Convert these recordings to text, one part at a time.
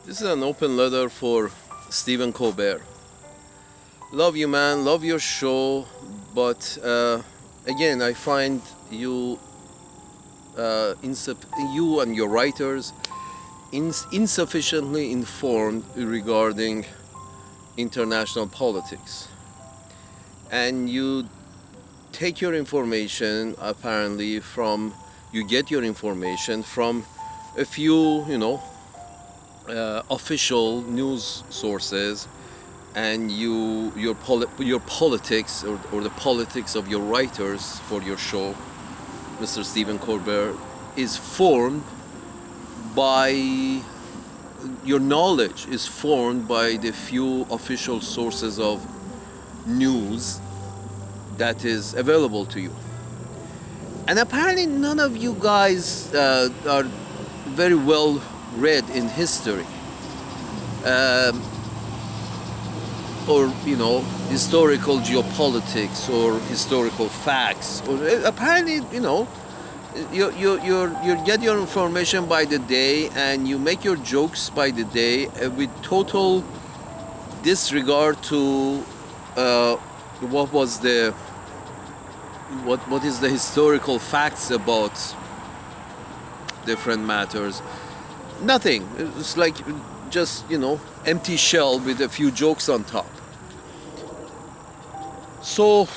This is an open letter for Stephen Colbert. Love you, man. Love your show, but again, I find you, you and your writers, insufficiently informed regarding international politics, and you take your information apparently from you get your information from a few, official news sources, and your politics or the politics of your writers for your show, Mr. Stephen Colbert, is formed by your knowledge is formed by the few official sources of news that is available to you. And apparently none of you guys are very well read in history, or historical geopolitics or historical facts, or apparently you get your information by the day, and you make your jokes by the day, with total disregard to what is the historical facts about different matters. Nothing. It's like just empty shell with a few jokes on top. So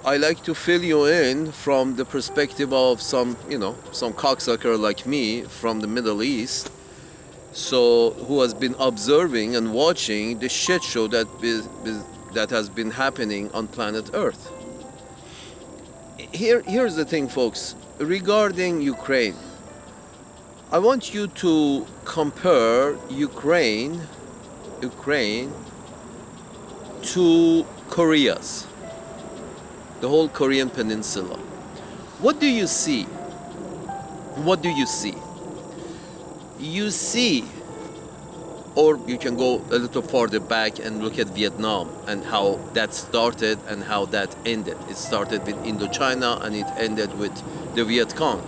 I like to fill you in from the perspective of some cocksucker like me from the Middle East, so who has been observing and watching the shit show that has been happening on planet Earth. Here's the thing, folks, regarding Ukraine. I want you to compare Ukraine to Korea's, the whole Korean peninsula. What do you see? What do you see? You see, or you can go a little farther back and look at Vietnam and how that started and how that ended. It started with Indochina and it ended with the Viet Cong.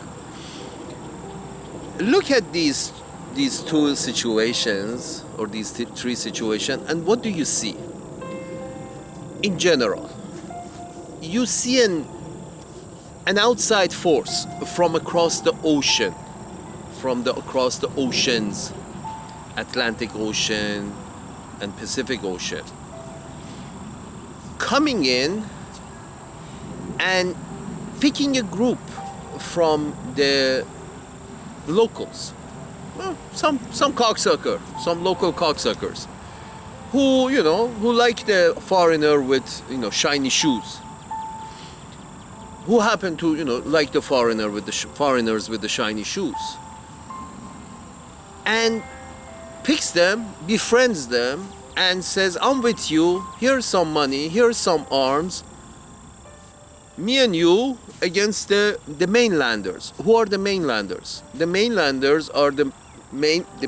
Look at these two situations, or these three situations, and what do you see? In general, you see an outside force from across the ocean, across the oceans, Atlantic Ocean and Pacific Ocean, coming in and picking a group from the locals, some cocksucker, some local cocksuckers, who like the foreigner with shiny shoes, who happen to like the foreigner with the foreigners with the shiny shoes, and picks them, befriends them, and says, "I'm with you. Here's some money. Here's some arms. Me and you against the mainlanders." Who are the mainlanders? The mainlanders are the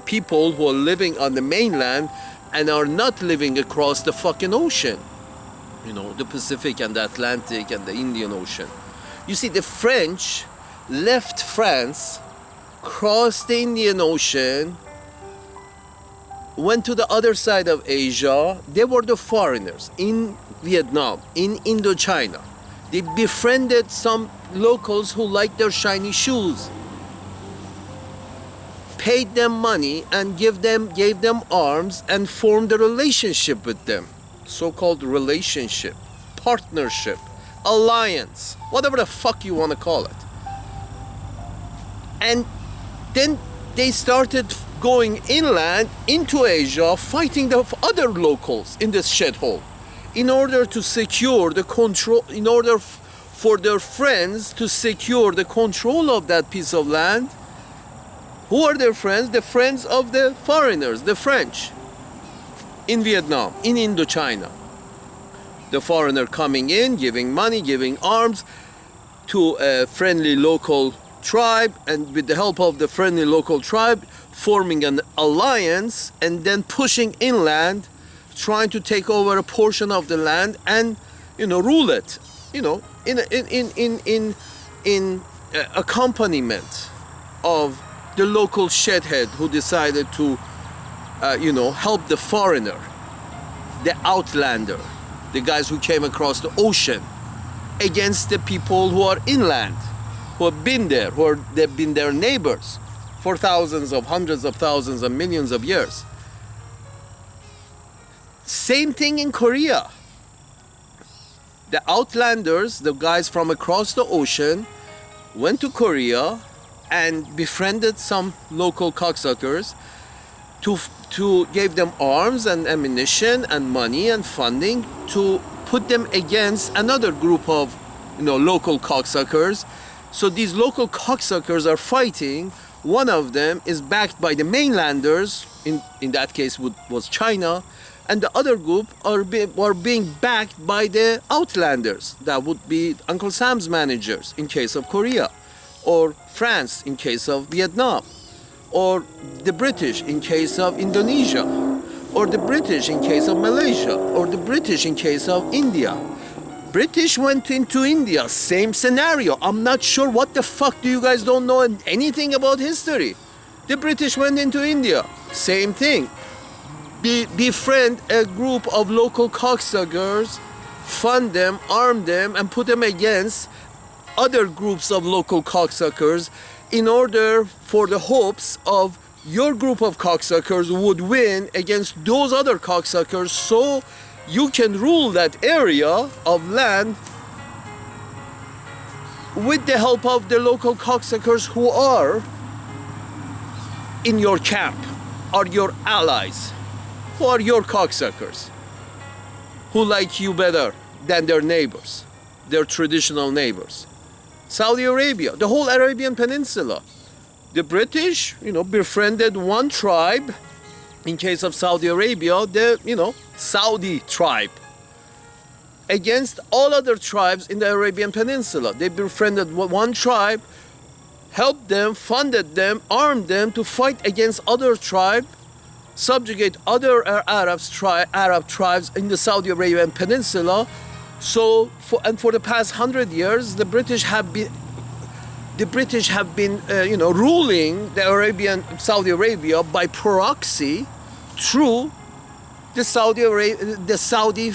people who are living on the mainland and are not living across the fucking ocean. The Pacific and the Atlantic and the Indian Ocean. You see, the French left France, crossed the Indian Ocean, went to the other side of Asia. They were the foreigners in Vietnam, in Indochina. They befriended some locals who liked their shiny shoes, paid them money, and gave them arms, and formed a relationship with them. So-called relationship, partnership, alliance, whatever the fuck you want to call it. And then they started going inland into Asia, fighting the other locals in this shithole, in order to secure the control, in order for their friends to secure the control of that piece of land. Who are their friends? The friends of the foreigners, the French, in Vietnam, in Indochina. The foreigner coming in, giving money, giving arms to a friendly local tribe, and with the help of the friendly local tribe, forming an alliance, and then pushing inland, trying to take over a portion of the land and rule it, in accompaniment of the local shithead who decided to help the foreigner, the outlander, the guys who came across the ocean, against the people who are inland, who have been there, they've been their neighbors for thousands of, hundreds of thousands and millions of years. Same thing in Korea. The outlanders, the guys from across the ocean, went to Korea and befriended some local cocksuckers to give them arms and ammunition and money and funding to put them against another group of local cocksuckers. So these local cocksuckers are fighting. One of them is backed by the mainlanders, in that case was China, and the other group are being backed by the outlanders. That would be Uncle Sam's managers in case of Korea, or France in case of Vietnam, or the British in case of Indonesia, or the British in case of Malaysia, or the British in case of India. British went into India, same scenario. I'm not sure what the fuck do you guys don't know anything about history. The British went into India, same thing. Befriend a group of local cocksuckers, fund them, arm them, and put them against other groups of local cocksuckers in order for the hopes of your group of cocksuckers would win against those other cocksuckers, so you can rule that area of land with the help of the local cocksuckers who are in your camp, are your allies, who are your cocksuckers, who like you better than their neighbors, their traditional neighbors. Saudi Arabia, the whole Arabian Peninsula. The British, befriended one tribe. In case of Saudi Arabia, the, Saudi tribe, against all other tribes in the Arabian Peninsula. They befriended one tribe, helped them, funded them, armed them to fight against other tribes, subjugate other Arab tribes in the Saudi Arabian Peninsula. So, for the past 100 years, the British have been ruling the Saudi Arabia by proxy through the Saudi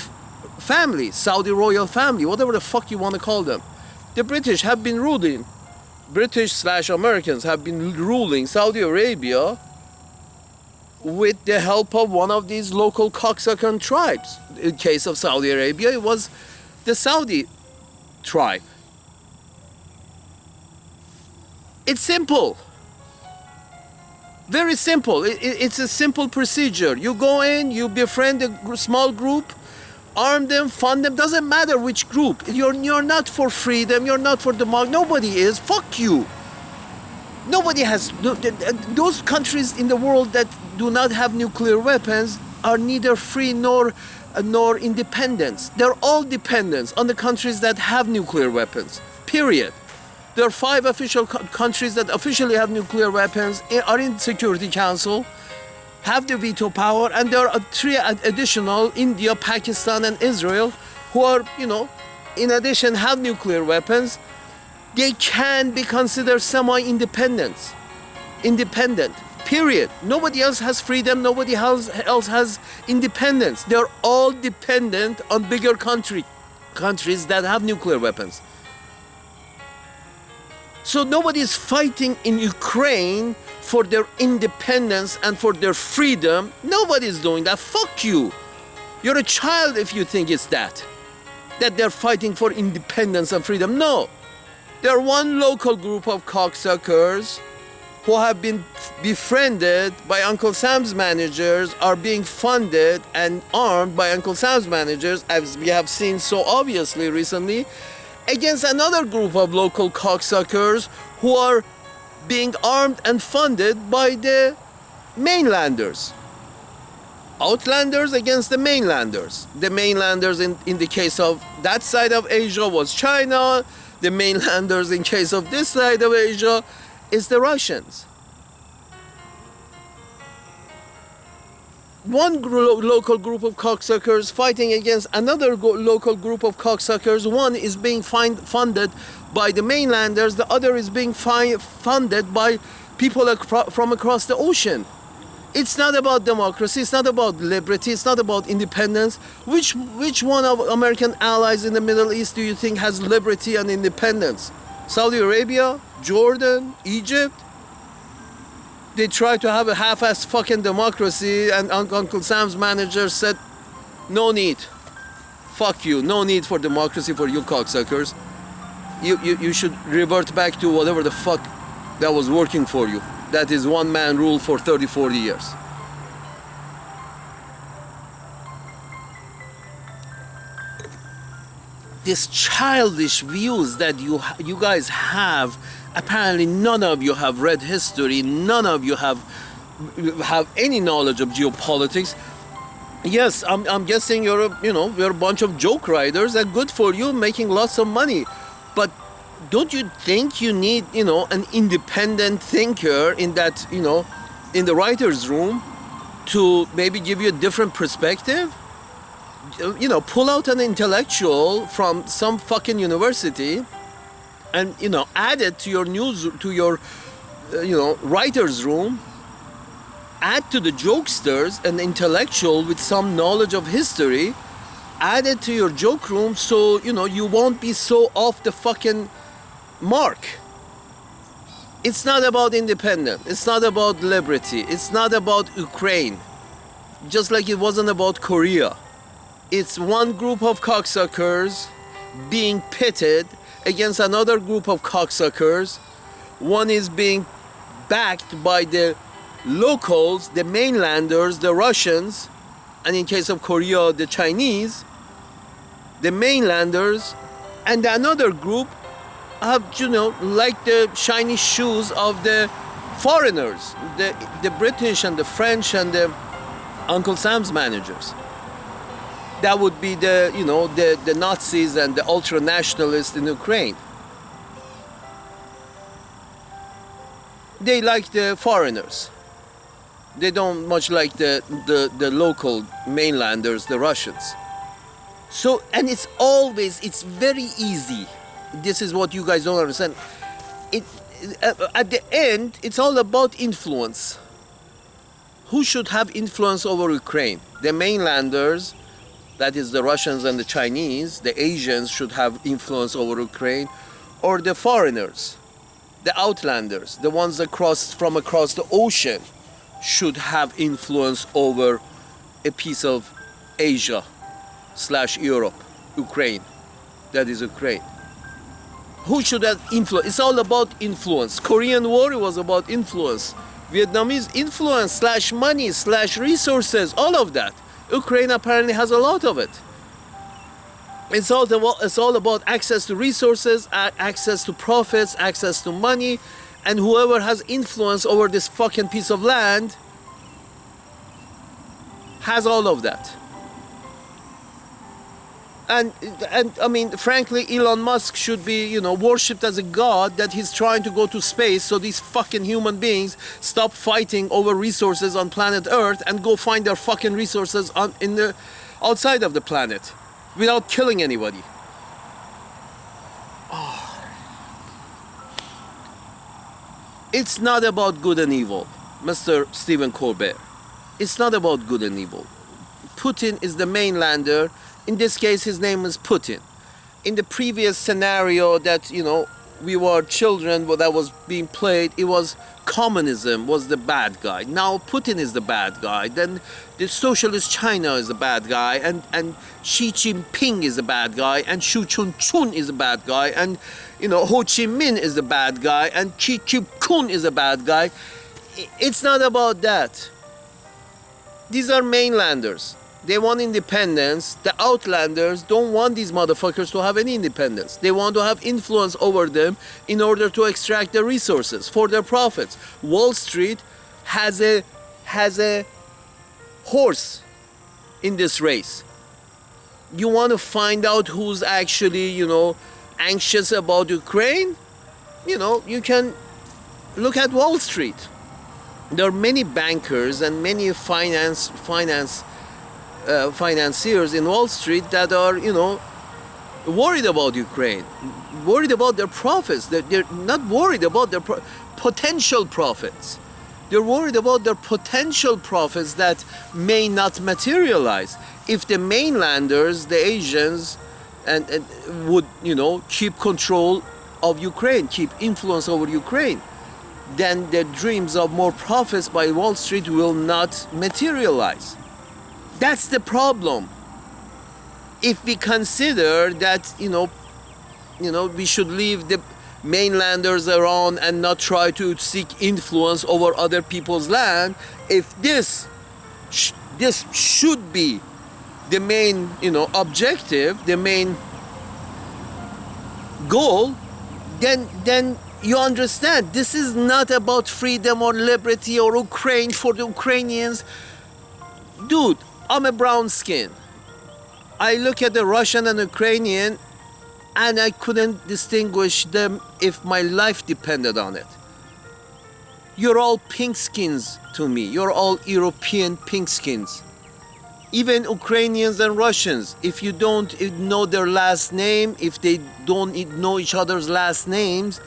family, Saudi royal family, whatever the fuck you want to call them. The British have been ruling, British/Americans have been ruling Saudi Arabia with the help of one of these local cocksucker tribes. In case of Saudi Arabia, it was the Saudi tribe. It's simple. Very simple. It's a simple procedure. You go in, you befriend a small group, arm them, fund them. Doesn't matter which group. You're not for freedom. You're not for democracy. Nobody is. Fuck you. Nobody has. Those countries in the world that do not have nuclear weapons are neither free nor independent. They're all dependent on the countries that have nuclear weapons. Period. There are 5 official countries that officially have nuclear weapons, are in Security Council, have the veto power, and there are 3 additional, India, Pakistan, and Israel, who are, in addition, have nuclear weapons. They can be considered semi-independent. Independent. Period. Nobody else has freedom. Nobody else has independence. They're all dependent on bigger countries that have nuclear weapons. So nobody is fighting in Ukraine for their independence and for their freedom. Nobody's doing that. Fuck you. You're a child if you think it's that they're fighting for independence and freedom. No. They're one local group of cocksuckers who have been befriended by Uncle Sam's managers, are being funded and armed by Uncle Sam's managers, as we have seen so obviously recently, against another group of local cocksuckers who are being armed and funded by the mainlanders. Outlanders against the mainlanders. The mainlanders in the case of that side of Asia was China. The mainlanders in case of this side of Asia is the Russians. One local group of cocksuckers fighting against another local group of cocksuckers. One is being funded by the mainlanders, the other is being funded by people from across the ocean. It's not about democracy. It's not about liberty. It's not about independence. Which one of American allies in the Middle East do you think has liberty and independence? Saudi Arabia, Jordan, Egypt. They tried to have a half-assed fucking democracy, and Uncle Sam's manager said, "No need. Fuck you. No need for democracy for you cocksuckers. You should revert back to whatever the fuck that was working for you. That is one-man rule for 30, 40 years." These childish views that you guys have, apparently none of you have read history, none of you have any knowledge of geopolitics. Yes, I'm guessing you're a bunch of joke writers, and good for you, making lots of money. But don't you think you need, an independent thinker in that, in the writer's room to maybe give you a different perspective? Pull out an intellectual from some fucking university and, add it to your writer's room. Add to the jokesters an intellectual with some knowledge of history. Add it to your joke room so, you won't be so off the fucking mark. It's not about independence. It's not about liberty. It's not about Ukraine. Just like it wasn't about Korea. It's one group of cocksuckers being pitted against another group of cocksuckers. One is being backed by the locals, the mainlanders, the Russians, and in case of Korea, the Chinese, the mainlanders, and another group have, like the shiny shoes of the foreigners, the British and the French and the Uncle Sam's managers. That would be the Nazis and the ultra-nationalists in Ukraine. They like the foreigners. They don't much like the local mainlanders, the Russians. So, and it's very easy. This is what you guys don't understand. At the end, it's all about influence. Who should have influence over Ukraine? The mainlanders, that is the Russians and the Chinese, the Asians should have influence over Ukraine, or the foreigners, the outlanders, the ones from across the ocean should have influence over a piece of Asia/Europe, Ukraine, that is Ukraine. Who should have influence? It's all about influence. Korean War was about influence. Vietnamese influence /money/resources, all of that. Ukraine apparently has a lot of it. It's all about access to resources, access to profits, access to money, and whoever has influence over this fucking piece of land has all of that. And I mean, frankly, Elon Musk should be, worshipped as a god, that he's trying to go to space so these fucking human beings stop fighting over resources on planet Earth and go find their fucking resources outside of the planet without killing anybody. Oh. It's not about good and evil, Mr. Stephen Colbert. It's not about good and evil. Putin is the mainlander. In this case, his name is Putin. In the previous scenario that, we were children, that was being played, it was communism was the bad guy. Now Putin is the bad guy. Then the socialist China is the bad guy. And Xi Jinping is the bad guy. And Xu Chun is the bad guy. And, Ho Chi Minh is the bad guy. And Chi Kun is the bad guy. It's not about that. These are mainlanders. They want independence. The outlanders don't want these motherfuckers to have any independence. They want to have influence over them in order to extract the resources for their profits. Wall Street has a horse in this race. You want to find out who's actually, anxious about Ukraine? You can look at Wall Street. There are many bankers and many financiers in Wall Street that are, worried about Ukraine, worried about their profits. They're not worried about their potential profits. They're worried about their potential profits that may not materialize. If the mainlanders, the Asians, and would, keep control of Ukraine, keep influence over Ukraine, then the dreams of more profits by Wall Street will not materialize. That's the problem. If we consider that, we should leave the mainlanders around and not try to seek influence over other people's land, if this should be the main, objective, the main goal, then you understand this is not about freedom or liberty or Ukraine for the Ukrainians. Dude, I'm a brown skin. I look at the Russian and Ukrainian and I couldn't distinguish them if my life depended on it. You're all pink skins to me. You're all European pink skins. Even Ukrainians and Russians, if you don't know their last name, if they don't know each other's last names,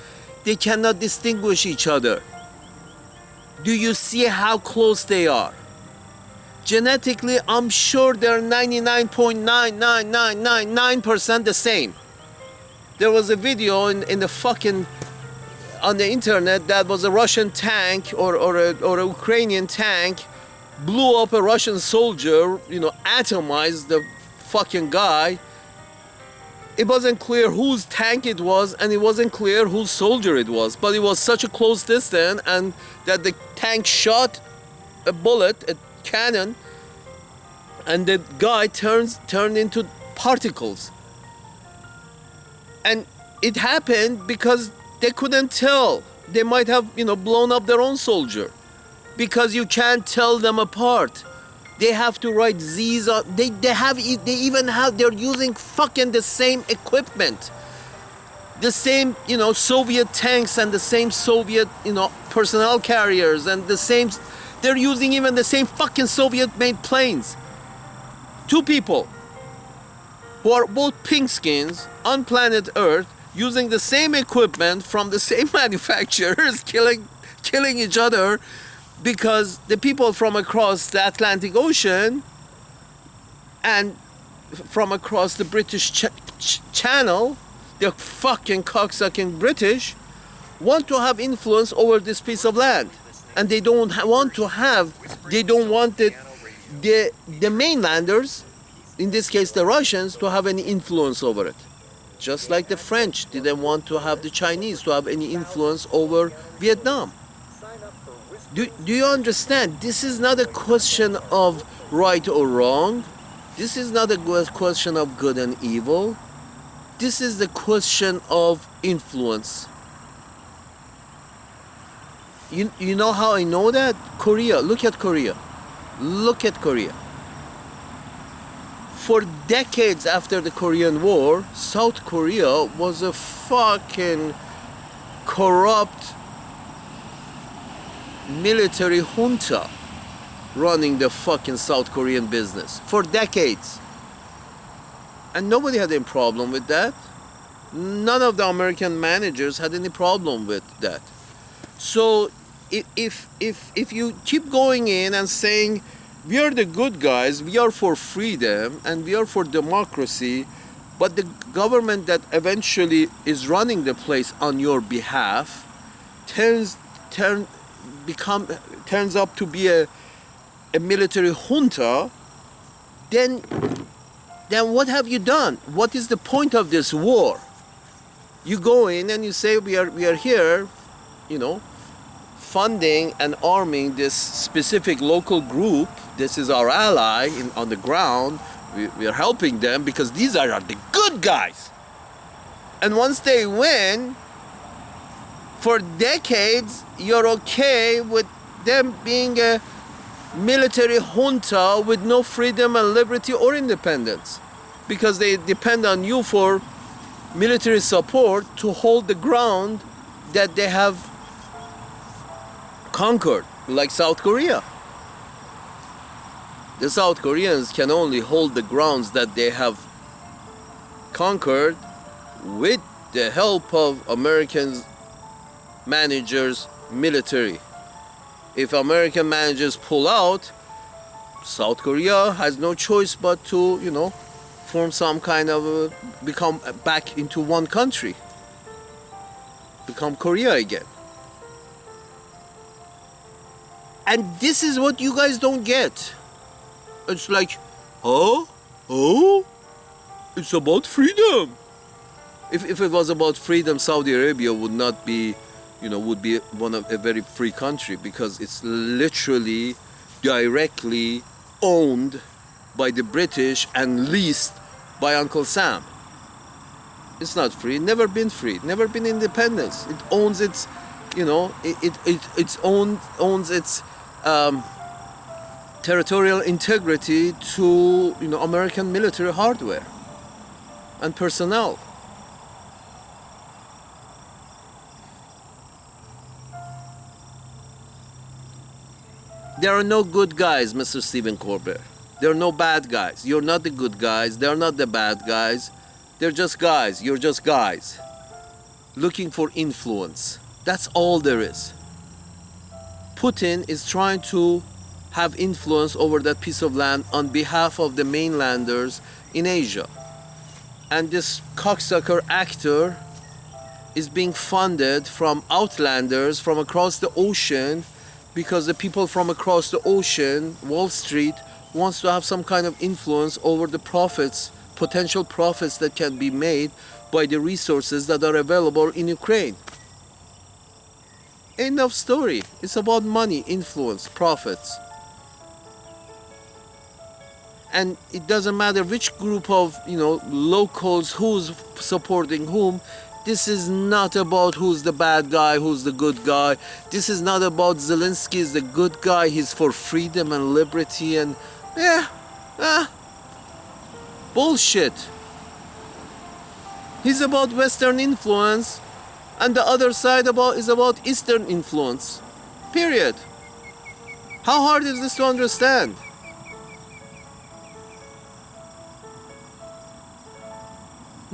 they cannot distinguish each other. Do you see how close they are? Genetically, I'm sure they're 99.99999% the same. There was a video on the internet that was a Russian tank or a Ukrainian tank blew up a Russian soldier, atomized the fucking guy. It wasn't clear whose tank it was, and it wasn't clear whose soldier it was, but it was such a close distance, and that the tank shot a bullet, a cannon, and the guy turned into particles. And it happened because they couldn't tell. They might have, blown up their own soldier, because you can't tell them apart. They have to write Z's on. They're using fucking the same equipment, the same, Soviet tanks and the same Soviet, personnel carriers and the same. They're using even the same fucking Soviet-made planes. Two people who are both pink skins on planet Earth using the same equipment from the same manufacturers, killing each other. Because the people from across the Atlantic Ocean and from across the British Channel, the fucking cocksucking British, want to have influence over this piece of land. And they don't want the mainlanders, in this case the Russians, to have any influence over it. Just like the French didn't want to have the Chinese to have any influence over Vietnam. Do you understand? This is not a question of right or wrong. This is not a question of good and evil. This is the question of influence. You know how I know that? Korea. Look at Korea. Look at Korea. For decades after the Korean War, South Korea was a fucking corrupt military junta running the fucking South Korean business for decades. And nobody had any problem with that. None of the American managers had any problem with that. So if you keep going in and saying, we are the good guys, we are for freedom, and we are for democracy, but the government that eventually is running the place on your behalf turns up to be a military junta, then what have you done? What is the point of this war? You go in and you say we are here, funding and arming this specific local group. This is our ally on the ground. We are helping them because these are the good guys. And once they win, for decades, you're okay with them being a military junta with no freedom and liberty or independence, because they depend on you for military support to hold the ground that they have conquered, like South Korea. The South Koreans can only hold the grounds that they have conquered with the help of American managers, military. If American managers pull out, South Korea has no choice but to, form some kind of become back into one country, become Korea again. And this is what you guys don't get. It's like, oh, it's about freedom. If it was about freedom, Saudi Arabia would not be, would be a very free country, because it's literally directly owned by the British and leased by Uncle Sam. It's not free, never been free, never been independence. It owns its, owns its territorial integrity to, American military hardware and personnel. There are no good guys, Mr. Stephen Colbert. There are no bad guys. You're not the good guys. They're not the bad guys. They're just guys. You're just guys looking for influence. That's all there is. Putin is trying to have influence over that piece of land on behalf of the mainlanders in Asia. And this cocksucker actor is being funded from outlanders from across the ocean, because the people from across the ocean, Wall Street, wants to have some kind of influence over the profits, potential profits that can be made by the resources that are available in Ukraine. End of story. It's about money, influence, profits. And it doesn't matter which group of, locals, who's supporting whom. This is not about who's the bad guy, who's the good guy. This is not about Zelensky is the good guy, he's for freedom and liberty and bullshit. He's about Western influence, and the other side is about Eastern influence. Period. How hard is this to understand?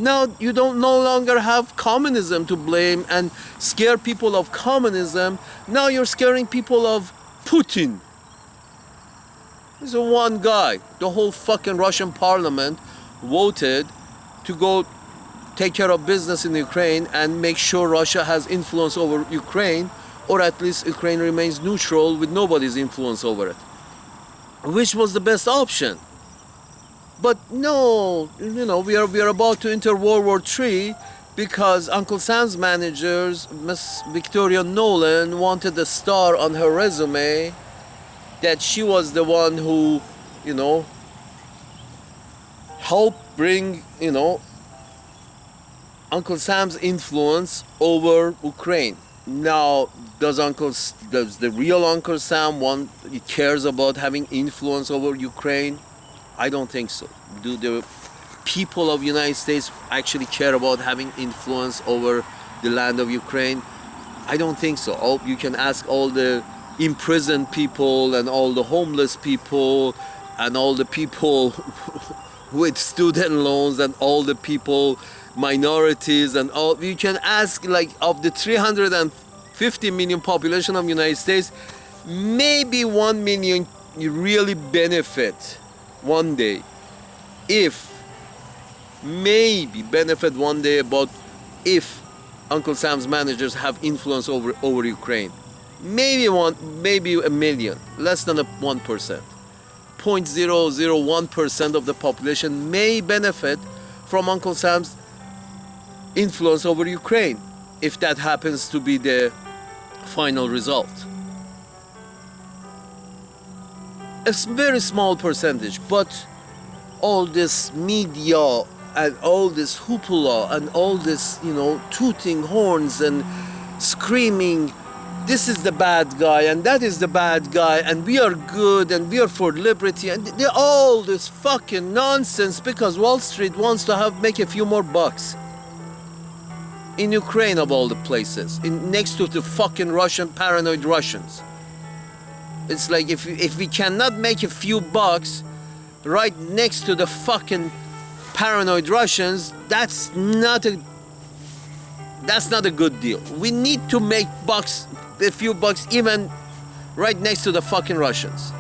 Now you don't no longer have communism to blame and scare people of communism. Now you're scaring people of Putin. He's a one guy. The whole fucking Russian parliament voted to go take care of business in Ukraine and make sure Russia has influence over Ukraine, or at least Ukraine remains neutral with nobody's influence over it. Which was the best option? But no, we are about to enter World War III because Uncle Sam's managers, Miss Victoria Nolan, wanted a star on her resume that she was the one who, helped bring, Uncle Sam's influence over Ukraine. Now, does the real Uncle Sam cares about having influence over Ukraine? I don't think so. Do the people of the United States actually care about having influence over the land of Ukraine? I don't think so. You can ask all the imprisoned people and all the homeless people and all the people with student loans and all the people, minorities and all. You can ask, like, of the 350 million population of the United States, maybe 1 million really benefit one day, if Uncle Sam's managers have influence over Ukraine. Maybe a million, less than 1%. 0.001% of the population may benefit from Uncle Sam's influence over Ukraine, if that happens to be the final result. A very small percentage, but all this media and all this hoopla and all this, tooting horns and screaming, this is the bad guy and that is the bad guy and we are good and we are for liberty, and all this fucking nonsense because Wall Street wants to make a few more bucks. In Ukraine, of all the places, next to the fucking paranoid Russians. It's like if we cannot make a few bucks right next to the fucking paranoid Russians, that's not a good deal. We need to make a few bucks even right next to the fucking Russians.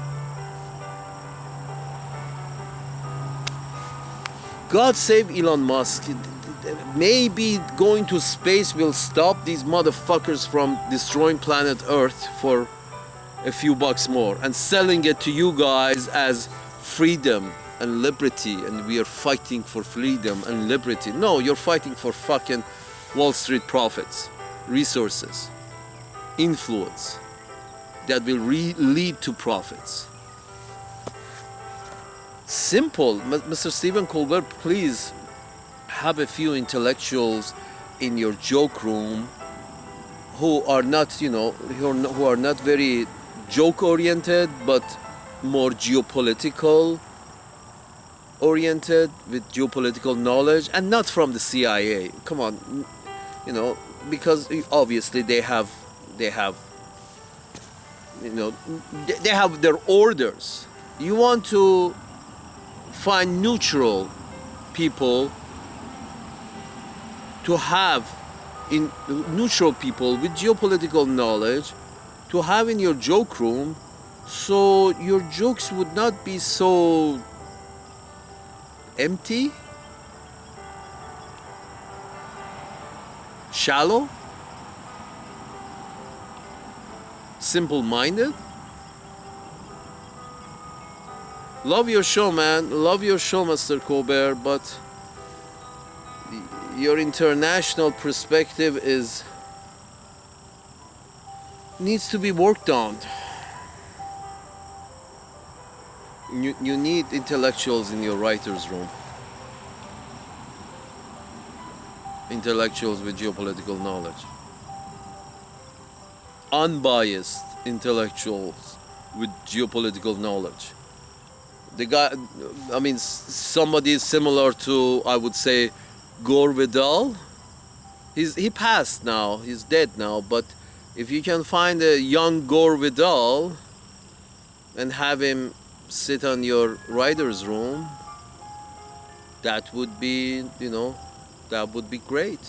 God save Elon Musk. Maybe going to space will stop these motherfuckers from destroying planet Earth for a few bucks more and selling it to you guys as freedom and liberty, and we are fighting for freedom and liberty. No, you're fighting for fucking Wall Street profits, resources, influence that will lead to profits. Simple. Mr. Stephen Colbert, please have a few intellectuals in your joke room who are not, you know, who are not very joke oriented, but more geopolitical oriented, with geopolitical knowledge, and not from the CIA. Come on, you know, because obviously they have, you know, they have their orders. You want to find neutral people to have in neutral people with geopolitical knowledge to have in your joke room, so your jokes would not be so empty, shallow, simple-minded. Love your show, man. Love your show, Mr. Colbert, but your international perspective needs to be worked on. You need intellectuals in your writer's room. Intellectuals with geopolitical knowledge. Unbiased intellectuals with geopolitical knowledge. The guy, I mean, somebody similar to, I would say, Gore Vidal. He passed now. He's dead now. But if you can find a young Gore Vidal and have him sit on your writer's room, that would be, you know, that would be great.